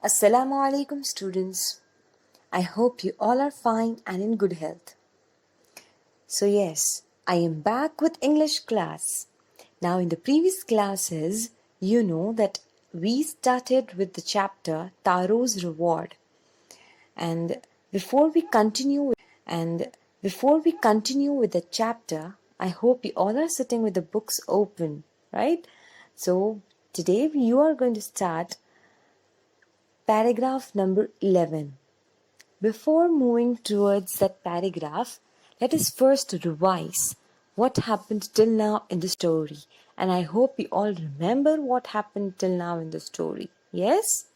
Assalamu alaikum students. I hope you all are fine and in good health. So yes, I am back with English class. Now in the previous classes, you know that we started with the chapter Taro's Reward. And before we continue with the chapter, I hope you all are sitting with the books open, right? So today you are going to start paragraph number 11. Before moving towards that paragraph, let us first revise what happened till now in the story. And I hope you all remember what happened till now in the story. Yes?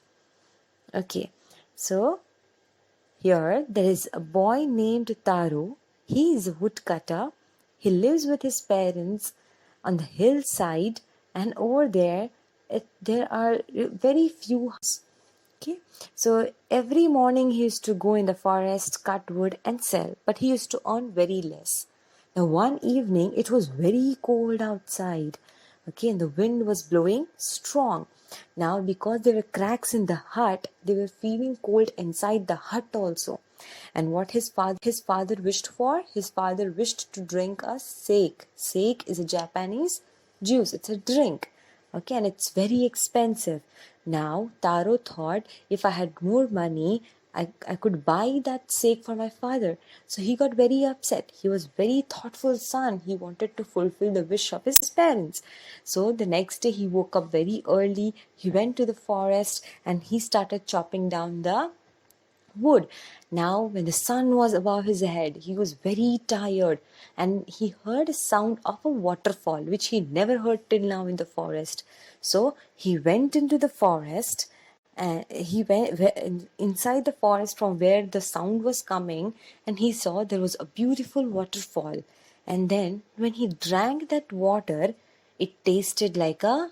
Okay. So, here there is a boy named Taro. He is a woodcutter. He lives with his parents on the hillside, and over there there are very few houses. Okay, so every morning he used to go in the forest, cut wood and sell, but he used to earn very less. Now one evening it was very cold outside, okay, and the wind was blowing strong. Now because there were cracks in the hut, they were feeling cold inside the hut also. And what his father wished for? His father wished to drink a sake. Sake is a Japanese juice, it's a drink. Okay, and it's very expensive. Now, Taro thought if I had more money, I could buy that sake for my father. So he got very upset. He was very thoughtful son. He wanted to fulfill the wish of his parents. So the next day he woke up very early. He went to the forest and he started chopping down the wood. Now, when the sun was above his head, he was very tired and he heard a sound of a waterfall which he never heard till now in the forest. So he went into the forest and he went inside the forest from where the sound was coming, and he saw there was a beautiful waterfall. And then when he drank that water, it tasted like a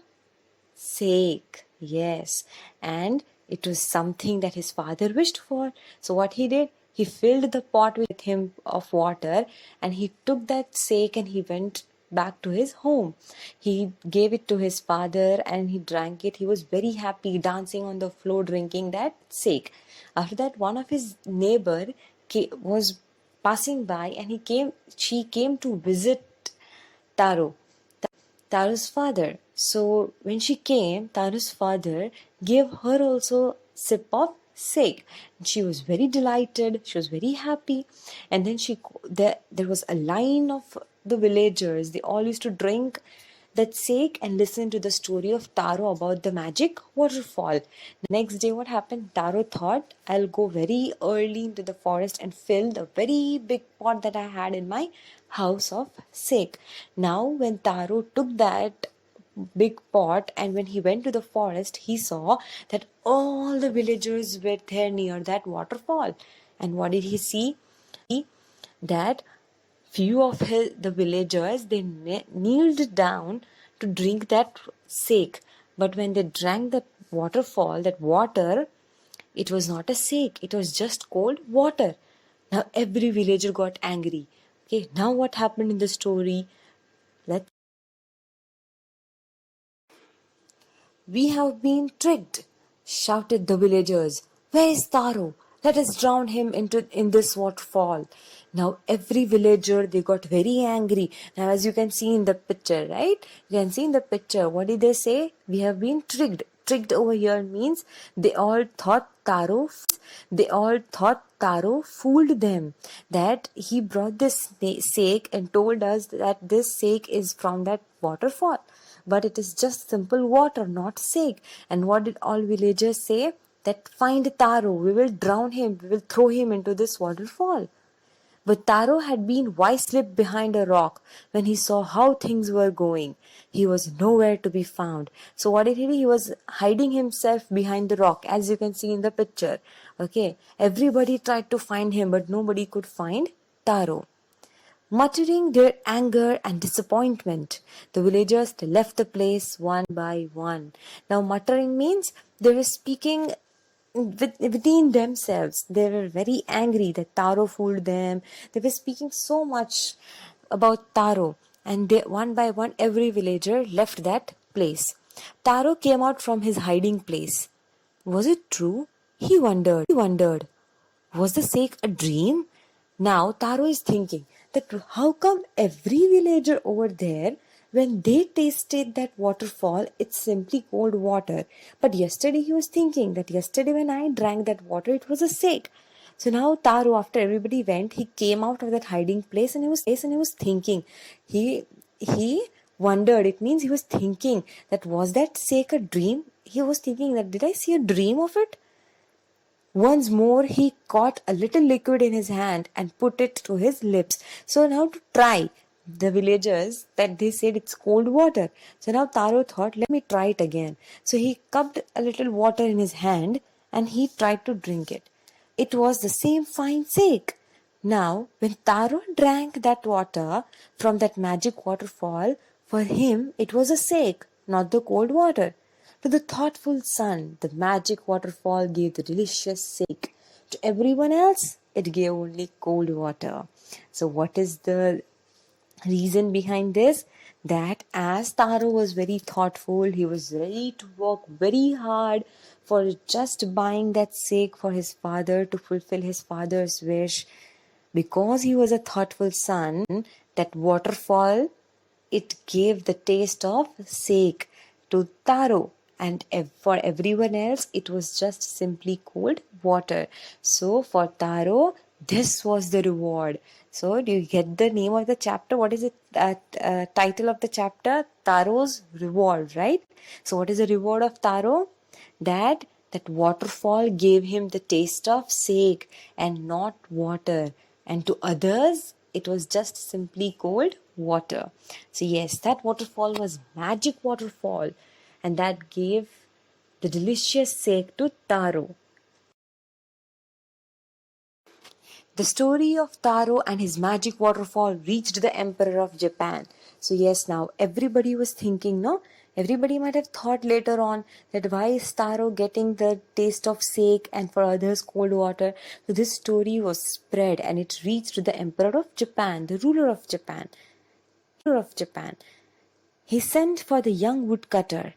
sake, yes, and it was something that his father wished for. So what he did, he filled the pot with him of water and he took that sake and he went back to his home. He gave it to his father and he drank it. He was very happy, dancing on the floor, drinking that sake. After that, one of his neighbor was passing by and she came to visit Taro. Taru's father. So when she came, Taru's father gave her also sip of sake. She was very delighted. She was very happy. And then there was a line of the villagers. They all used to drink that sake and listen to the story of Taro about the magic waterfall. The next day, what happened? Taro thought, I'll go very early into the forest and fill the very big pot that I had in my house of sake. Now, when Taro took that big pot and when he went to the forest, he saw that all the villagers were there near that waterfall. And what did he see? That few of the villagers, they kneeled down to drink that sake, but when they drank that waterfall, that water, it was not a sake, it was just cold water. Now every villager got angry. Okay, now what happened in the story? We have been tricked, shouted the villagers. Where is Taro? Let us drown him in this waterfall. Now every villager, they got very angry. Now as you can see in the picture, right? You can see in the picture, what did they say? We have been tricked. Tricked over here means they all thought Taro fooled them, that he brought this sake and told us that this sake is from that waterfall. But it is just simple water, not sake. And what did all villagers say? That find Taro, we will drown him, we will throw him into this waterfall. But Taro had been wise-lipped behind a rock when he saw how things were going. He was nowhere to be found. So what did he do? He was hiding himself behind the rock, as you can see in the picture. Okay, everybody tried to find him, but nobody could find Taro. Muttering their anger and disappointment, the villagers left the place one by one. Now, muttering means they were speaking within themselves. They were very angry that Taro fooled them. They were speaking so much about Taro, and one by one, every villager left that place. Taro came out from his hiding place. Was it true? He wondered. Was the sake a dream? Now Taro is thinking that how come every villager over there, when they tasted that waterfall, it's simply cold water. But yesterday he was thinking that yesterday when I drank that water, it was a sake. So now Taro, after everybody went, he came out of that hiding place and he was thinking. He wondered. It means he was thinking that was that sake a dream? He was thinking that did I see a dream of it? Once more he caught a little liquid in his hand and put it to his lips. So now to try the villagers that they said it's cold water. So now Taro thought, let me try it again. So he cupped a little water in his hand and he tried to drink it. It was the same fine sake. Now, when Taro drank that water from that magic waterfall, for him it was a sake, not the cold water. To the thoughtful son, the magic waterfall gave the delicious sake. To everyone else, it gave only cold water. So, what is the reason behind this? That as Taro was very thoughtful, he was ready to work very hard for just buying that sake for his father to fulfill his father's wish. Because he was a thoughtful son, that waterfall, it gave the taste of sake to Taro, and for everyone else it was just simply cold water. So for Taro, this was the reward. So do you get the name of the chapter? What is it? Title of the chapter? Taro's reward, right? So what is the reward of Taro? That waterfall gave him the taste of sake and not water, and to others it was just simply cold water. So yes, that waterfall was magic waterfall, and that gave the delicious sake to Taro. The story of Taro and his magic waterfall reached the Emperor of Japan. So yes, now everybody was thinking, no? Everybody might have thought later on that why is Taro getting the taste of sake and for others cold water? So this story was spread and it reached the Emperor of Japan, the ruler of Japan. He sent for the young woodcutter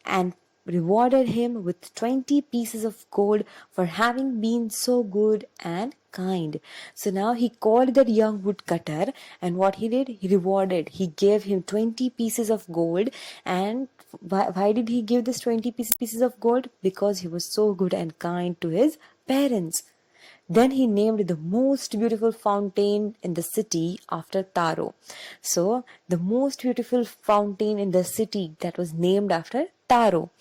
and rewarded him with 20 pieces of gold for having been so good and kind. So now he called that young woodcutter, and what he did, he gave him 20 pieces of gold. And why did he give this 20 pieces of gold? Because he was so good and kind to his parents. Then he named the most beautiful fountain in the city after Taro. So, the most beautiful fountain in the city that was named after Taro.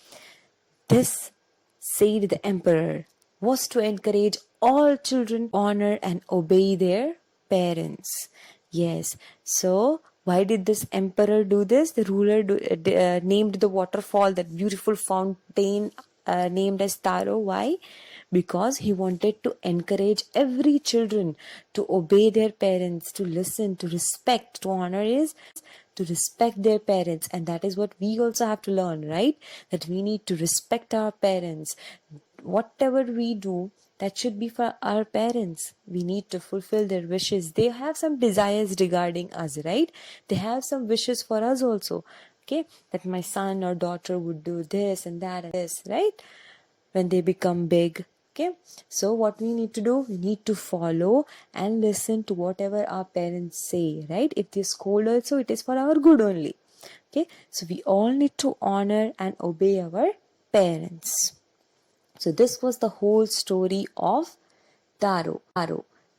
This, said the emperor, was to encourage all children to honor and obey their parents. Yes, so why did this emperor do this? The ruler named the waterfall, that beautiful fountain named as Taro. Why? Because he wanted to encourage every children to obey their parents, to listen, to respect, to honor is to respect their parents. And that is what we also have to learn, right? That we need to respect our parents. Whatever we do, that should be for our parents. We need to fulfill their wishes. They have some desires regarding us, right? They have some wishes for us also. Okay, that my son or daughter would do this and that and this, right? When they become big. Okay, so what we need to do, we need to follow and listen to whatever our parents say, right? If they scold also, it is for our good only. Okay, so we all need to honor and obey our parents. So this was the whole story of Taro.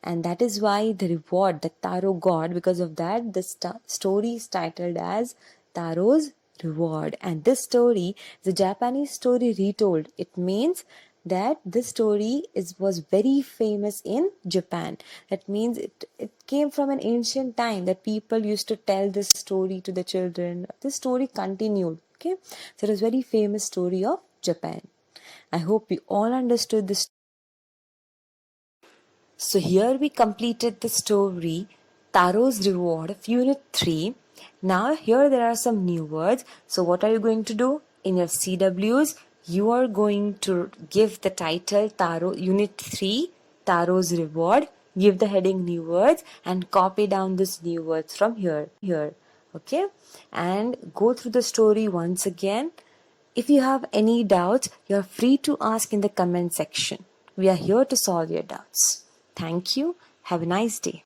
And that is why the reward that Taro got, because of that, the story is titled as Taro's reward. And this story is a Japanese story retold. It means that this story was very famous in Japan. That means it came from an ancient time that people used to tell this story to the children. This story continued. Okay, so it was a very famous story of Japan. I hope you all understood this. So here we completed the story Taro's Reward of Unit 3. Now here there are some new words. So what are you going to do? In your CWs, you are going to give the title Taro Unit 3 Taro's Reward. Give the heading new words and copy down this new words from here. Okay? And go through the story once again. If you have any doubts, you're free to ask in the comment section. We are here to solve your doubts. Thank you. Have a nice day.